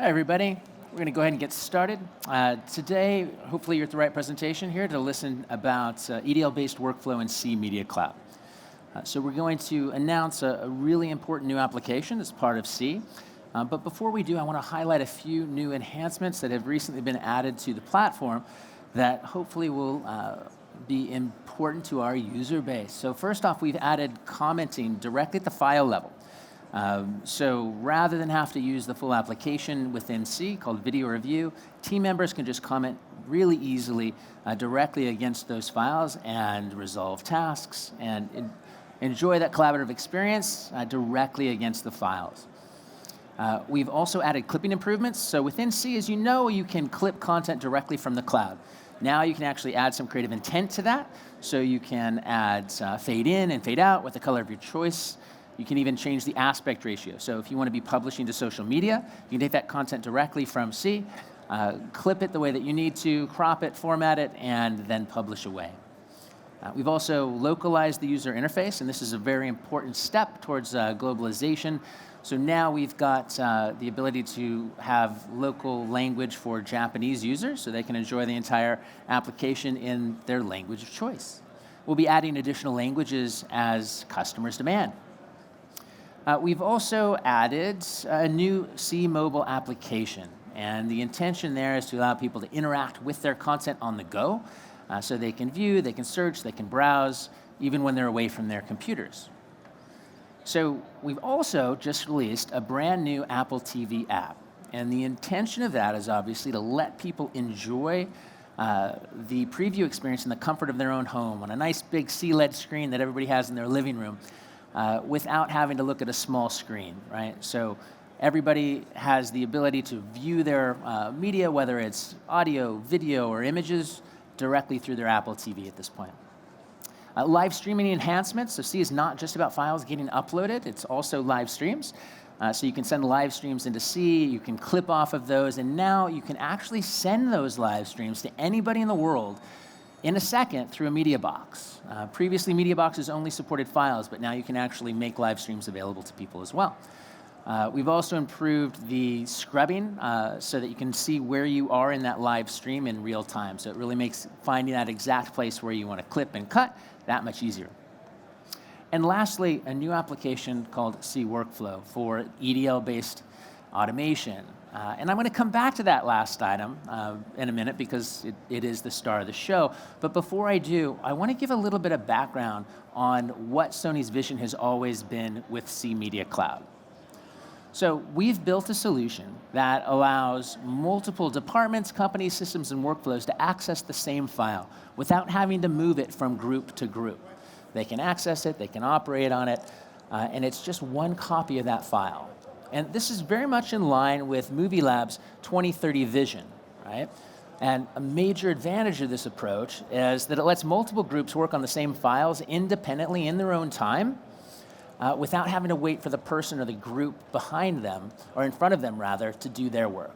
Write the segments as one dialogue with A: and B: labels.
A: Hi, everybody. We're going to go ahead and get started. Today, hopefully you're at the right presentation here to listen about EDL-based workflow in C Media Cloud. So we're going to announce a really important new application as part of C. But before we do, I want to highlight a few new enhancements that have recently been added to the platform that hopefully will be important to our user base. So first off, we've added commenting directly at the file level. So rather than have to use the full application within C called Video Review, team members can just comment really easily directly against those files and resolve tasks and enjoy that collaborative experience directly against the files. We've also added clipping improvements. So within C, as you know, you can clip content directly from the cloud. Now you can actually add some creative intent to that. So you can add fade in and fade out with the color of your choice. You can even change the aspect ratio. So if you want to be publishing to social media, you can take that content directly from C, clip it the way that you need to, crop it, format it, and then publish away. We've also localized the user interface, and this is a very important step towards globalization. So now we've got the ability to have local language for Japanese users, so they can enjoy the entire application in their language of choice. We'll be adding additional languages as customers demand. We've also added a new C mobile application, and the intention there is to allow people to interact with their content on the go, so they can view, they can search, they can browse, even when they're away from their computers. So we've also just released a brand new Apple TV app, and the intention of that is obviously to let people enjoy the preview experience in the comfort of their own home on a nice big CLED screen that everybody has in their living room. Without having to look at a small screen, right? So everybody has the ability to view their media, whether it's audio, video, or images, directly through their Apple TV at this point. Live streaming enhancements, so C is not just about files getting uploaded, it's also live streams. So you can send live streams into C, you can clip off of those, and now you can actually send those live streams to anybody in the world in a second through a media box. Previously, media boxes only supported files, but now you can actually make live streams available to people as well. We've also improved the scrubbing so that you can see where you are in that live stream in real time. So it really makes finding that exact place where you want to clip and cut that much easier. And lastly, a new application called C Workflow for EDL-based automation. And I'm going to come back to that last item in a minute because it is the star of the show. But before I do, I want to give a little bit of background on what Sony's vision has always been with C Media Cloud. So we've built a solution that allows multiple departments, companies, systems, and workflows to access the same file without having to move it from group to group. They can access it, they can operate on it, and it's just one copy of that file. And this is very much in line with Movie Lab's 2030 vision, right? And a major advantage of this approach is that it lets multiple groups work on the same files independently in their own time without having to wait for the person or the group behind them, or in front of them rather, to do their work.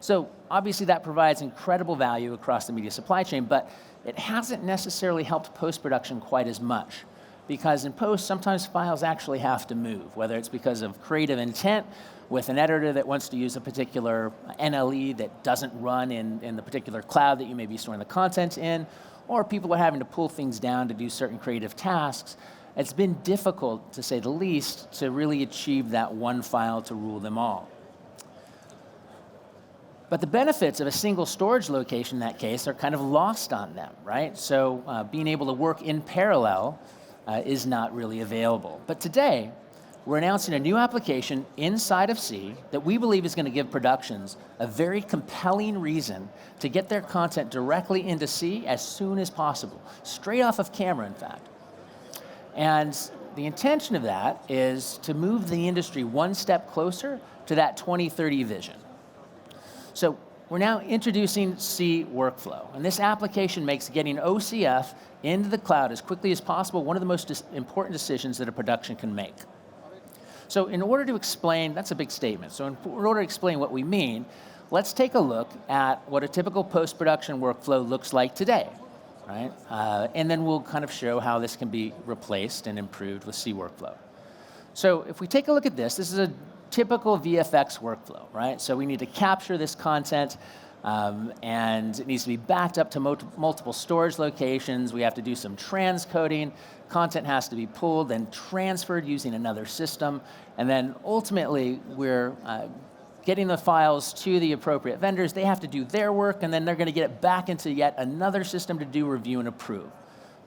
A: So obviously that provides incredible value across the media supply chain, but it hasn't necessarily helped post-production quite as much. Because in post, sometimes files actually have to move, whether it's because of creative intent with an editor that wants to use a particular NLE that doesn't run in the particular cloud that you may be storing the content in, or people are having to pull things down to do certain creative tasks. It's been difficult, to say the least, to really achieve that one file to rule them all. But the benefits of a single storage location in that case are kind of lost on them, right? So being able to work in parallel is not really available. But today, we're announcing a new application inside of C that we believe is going to give productions a very compelling reason to get their content directly into C as soon as possible, straight off of camera, in fact. And the intention of that is to move the industry one step closer to that 2030 vision. So we're now introducing C Workflow, and this application makes getting OCF into the cloud as quickly as possible one of the most important decisions that a production can make. So in order to explain, that's a big statement, so in order to explain what we mean, let's take a look at what a typical post-production workflow looks like today, right? And then we'll kind of show how this can be replaced and improved with C Workflow. So if we take a look at this is a typical VFX workflow, right? So we need to capture this content, and it needs to be backed up to multiple storage locations. We have to do some transcoding. Content has to be pulled and transferred using another system. And then ultimately, we're getting the files to the appropriate vendors. They have to do their work, and then they're going to get it back into yet another system to do review and approve.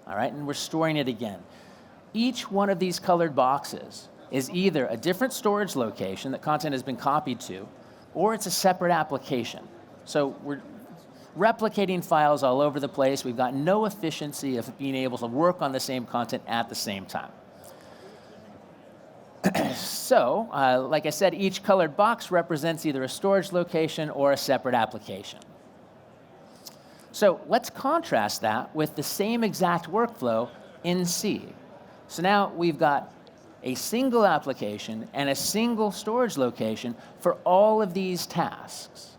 A: All right, and we're storing it again. Each one of these colored boxes is either a different storage location that content has been copied to, or it's a separate application. So we're replicating files all over the place. We've got no efficiency of being able to work on the same content at the same time. So, like I said, each colored box represents either a storage location or a separate application. So let's contrast that with the same exact workflow in C. So now we've got a single application and a single storage location for all of these tasks.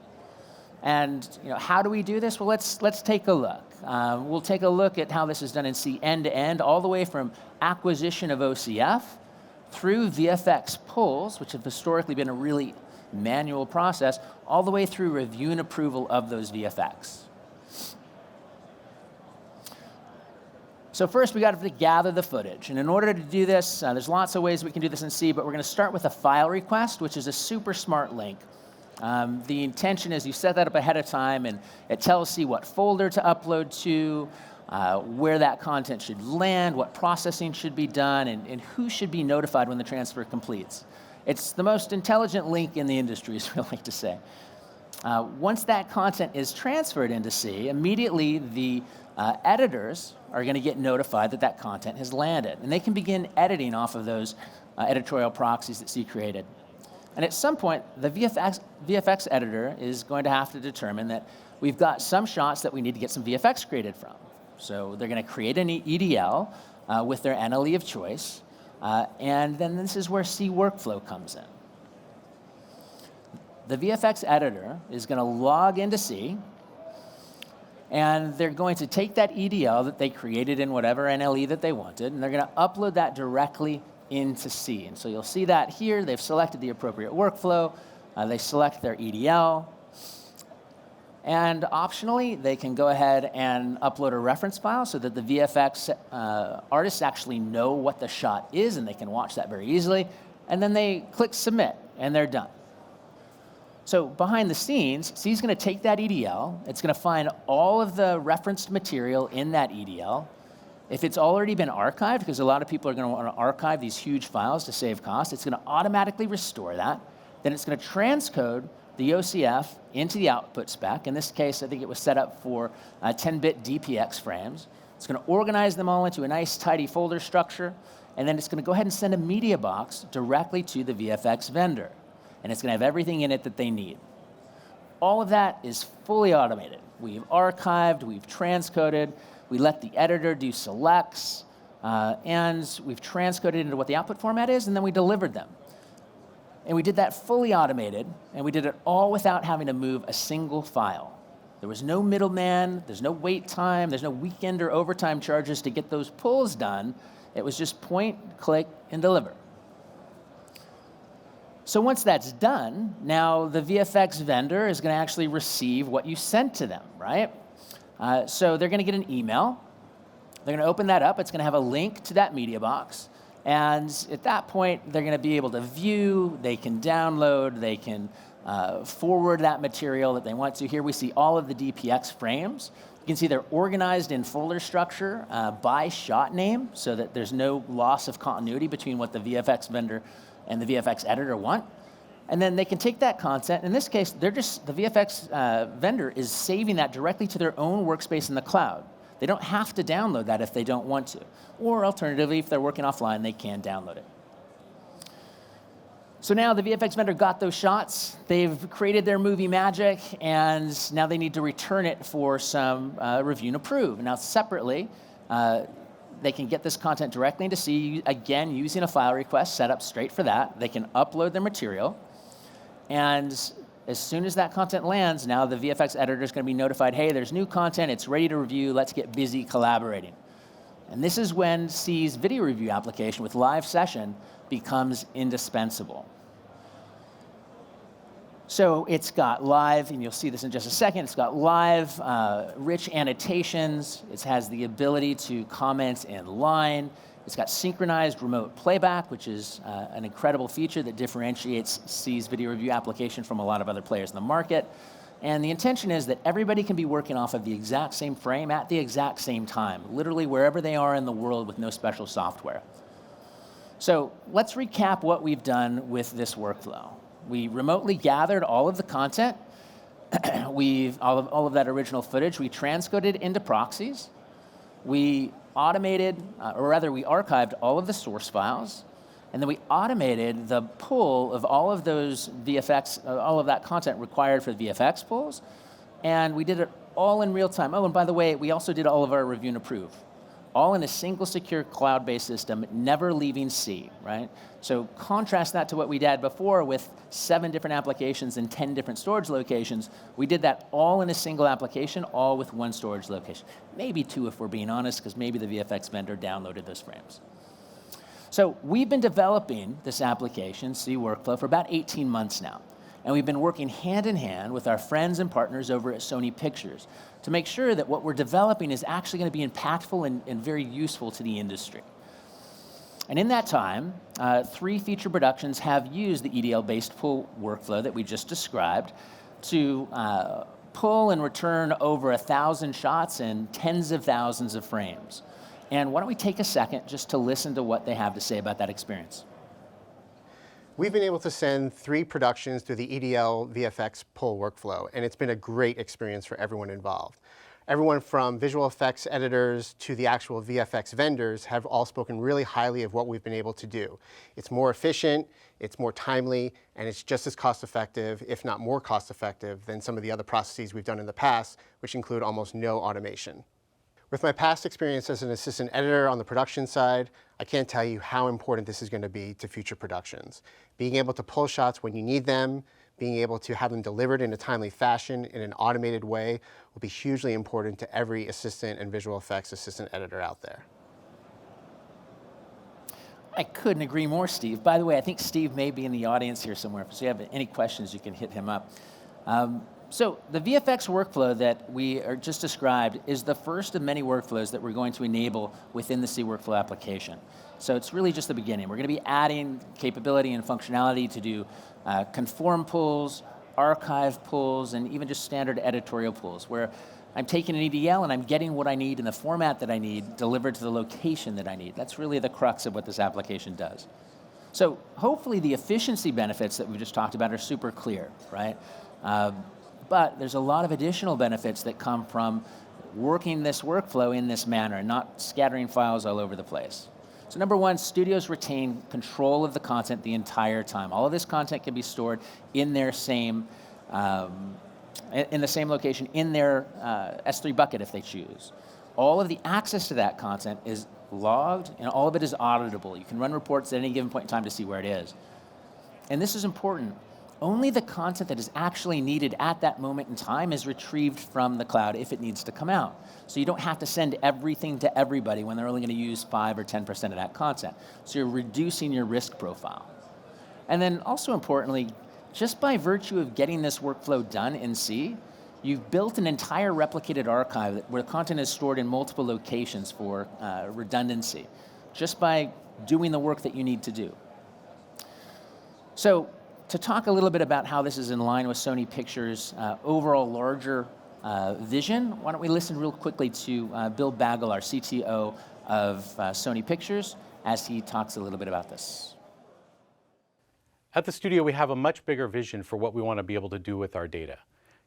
A: And how do we do this? Well, let's take a look. We'll take a look at how this is done in C end to end, all the way from acquisition of OCF through VFX pulls, which have historically been a really manual process, all the way through review and approval of those VFX. So first, we got to gather the footage. And in order to do this, there's lots of ways we can do this in C, but we're going to start with a file request, which is a super smart link. The intention is you set that up ahead of time, and it tells C what folder to upload to, where that content should land, what processing should be done, and who should be notified when the transfer completes. It's the most intelligent link in the industry, as we like to say. Once that content is transferred into C, immediately the editors are going to get notified that that content has landed, and they can begin editing off of those editorial proxies that C created. And at some point, the VFX editor is going to have to determine that we've got some shots that we need to get some VFX created from. So they're going to create an EDL with their NLE of choice, and then this is where C workflow comes in. The VFX editor is going to log into C, and they're going to take that EDL that they created in whatever NLE that they wanted, and they're going to upload that directly into C. And so you'll see that here. They've selected the appropriate workflow. They select their EDL. And optionally, they can go ahead and upload a reference file so that the VFX artists actually know what the shot is, and they can watch that very easily. And then they click Submit, and they're done. So behind the scenes, C is going to take that EDL. It's going to find all of the referenced material in that EDL. If it's already been archived, because a lot of people are going to want to archive these huge files to save cost, it's going to automatically restore that. Then it's going to transcode the OCF into the output spec. In this case, I think it was set up for 10-bit DPX frames. It's going to organize them all into a nice, tidy folder structure, and then it's going to go ahead and send a media box directly to the VFX vendor. And it's going to have everything in it that they need. All of that is fully automated. We've archived, we've transcoded, we let the editor do selects, and we've transcoded into what the output format is, and then we delivered them. And we did that fully automated, and we did it all without having to move a single file. There was no middleman, there's no wait time, there's no weekend or overtime charges to get those pulls done. It was just point, click, and deliver. So once that's done, now the VFX vendor is going to actually receive what you sent to them, right? So they're going to get an email. They're going to open that up. It's going to have a link to that media box. And at that point, they're going to be able to view, they can download, they can forward that material that they want to. Here we see all of the DPX frames. You can see they're organized in folder structure by shot name so that there's no loss of continuity between what the VFX vendor and the VFX editor want. And then they can take that content. In this case, the VFX vendor is saving that directly to their own workspace in the cloud. They don't have to download that if they don't want to. Or alternatively, if they're working offline, they can download it. So now the VFX vendor got those shots. They've created their movie magic, and now they need to return it for some review and approve. Now separately, they can get this content directly into C, again, using a file request set up straight for that. They can upload their material. And as soon as that content lands, now the VFX editor is going to be notified, hey, there's new content, it's ready to review, let's get busy collaborating. And this is when C's video review application with live session becomes indispensable. So it's got live, and you'll see this in just a second, it's got live, rich annotations. It has the ability to comment in line. It's got synchronized remote playback, which is an incredible feature that differentiates C's video review application from a lot of other players in the market. And the intention is that everybody can be working off of the exact same frame at the exact same time, literally wherever they are in the world with no special software. So let's recap what we've done with this workflow. We remotely gathered all of the content. all of that original footage. We transcoded into proxies. We automated, or rather we archived all of the source files. And then we automated the pull of all of those VFX, all of that content required for the VFX pulls. And we did it all in real time. Oh, and by the way, we also did all of our review and approve. All in a single secure cloud-based system, never leaving C, right? So contrast that to what we did before with 7 different applications and 10 different storage locations. We did that all in a single application, all with 1 storage location. Maybe 2 if we're being honest, because maybe the VFX vendor downloaded those frames. So we've been developing this application, C Workflow, for about 18 months now. And we've been working hand in hand with our friends and partners over at Sony Pictures to make sure that what we're developing is actually going to be impactful and very useful to the industry. And in that time, 3 feature productions have used the EDL-based pull workflow that we just described to pull and return over 1,000 shots and tens of thousands of frames. And why don't we take a second just to listen to what they have to say about that experience.
B: We've been able to send 3 productions through the EDL VFX pull workflow, and it's been a great experience for everyone involved. Everyone from visual effects editors to the actual VFX vendors have all spoken really highly of what we've been able to do. It's more efficient, it's more timely, and it's just as cost effective, if not more cost effective, than some of the other processes we've done in the past, which include almost no automation. With my past experience as an assistant editor on the production side, I can't tell you how important this is going to be to future productions. Being able to pull shots when you need them, being able to have them delivered in a timely fashion in an automated way will be hugely important to every assistant and visual effects assistant editor out there.
A: I couldn't agree more, Steve. By the way, I think Steve may be in the audience here somewhere, so if you have any questions, you can hit him up. So the VFX workflow that we are just described is the first of many workflows that we're going to enable within the C Workflow application. So it's really just the beginning. We're going to be adding capability and functionality to do conform pulls, archive pulls, and even just standard editorial pulls, where I'm taking an EDL and I'm getting what I need in the format that I need delivered to the location that I need. That's really the crux of what this application does. So hopefully the efficiency benefits that we just talked about are super clear, right? But there's a lot of additional benefits that come from working this workflow in this manner, not scattering files all over the place. So number 1, studios retain control of the content the entire time. All of this content can be stored in their same, in the same location in their S3 bucket if they choose. All of the access to that content is logged, and all of it is auditable. You can run reports at any given point in time to see where it is. And this is important. Only the content that is actually needed at that moment in time is retrieved from the cloud if it needs to come out. So you don't have to send everything to everybody when they're only going to use 5 or 10% of that content. So you're reducing your risk profile. And then also importantly, just by virtue of getting this workflow done in C, you've built an entire replicated archive where content is stored in multiple locations for redundancy, just by doing the work that you need to do. So to talk a little bit about how this is in line with Sony Pictures' overall larger vision, why don't we listen real quickly to Bill Bagel, our CTO of Sony Pictures, as he talks a little bit about this.
C: At the studio, we have a much bigger vision for what we want to be able to do with our data.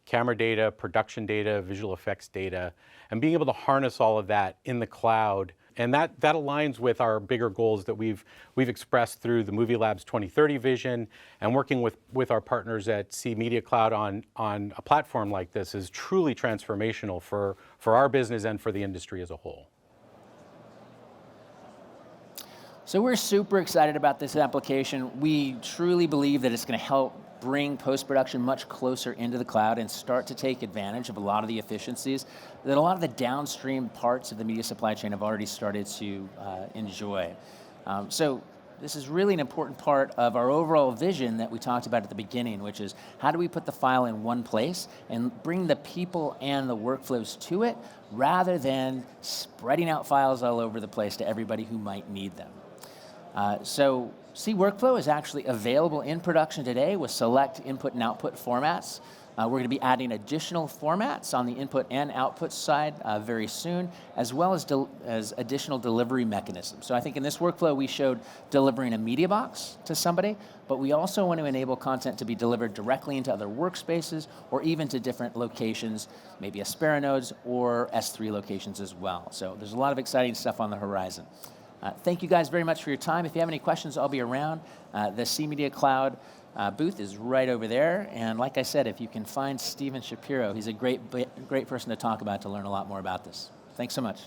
C: Camera data, production data, visual effects data, and being able to harness all of that in the cloud. And that aligns with our bigger goals that we've expressed through the Movie Lab's 2030 vision, and working with our partners at C Media Cloud on a platform like this is truly transformational for our business and for the industry as a whole.
A: So we're super excited about this application. We truly believe that it's going to help bring post-production much closer into the cloud and start to take advantage of a lot of the efficiencies that a lot of the downstream parts of the media supply chain have already started to enjoy. So this is really an important part of our overall vision that we talked about at the beginning, which is how do we put the file in one place and bring the people and the workflows to it rather than spreading out files all over the place to everybody who might need them. So C Workflow is actually available in production today with select input and output formats. We're going to be adding additional formats on the input and output side very soon, as well as additional delivery mechanisms. So I think in this workflow we showed delivering a media box to somebody, but we also want to enable content to be delivered directly into other workspaces or even to different locations, maybe Aspera nodes or S3 locations as well. So there's a lot of exciting stuff on the horizon. Thank you guys very much for your time. If you have any questions, I'll be around. The C Media Cloud booth is right over there. And like I said, if you can find Steven Shapiro, he's a great person to talk about to learn a lot more about this. Thanks so much.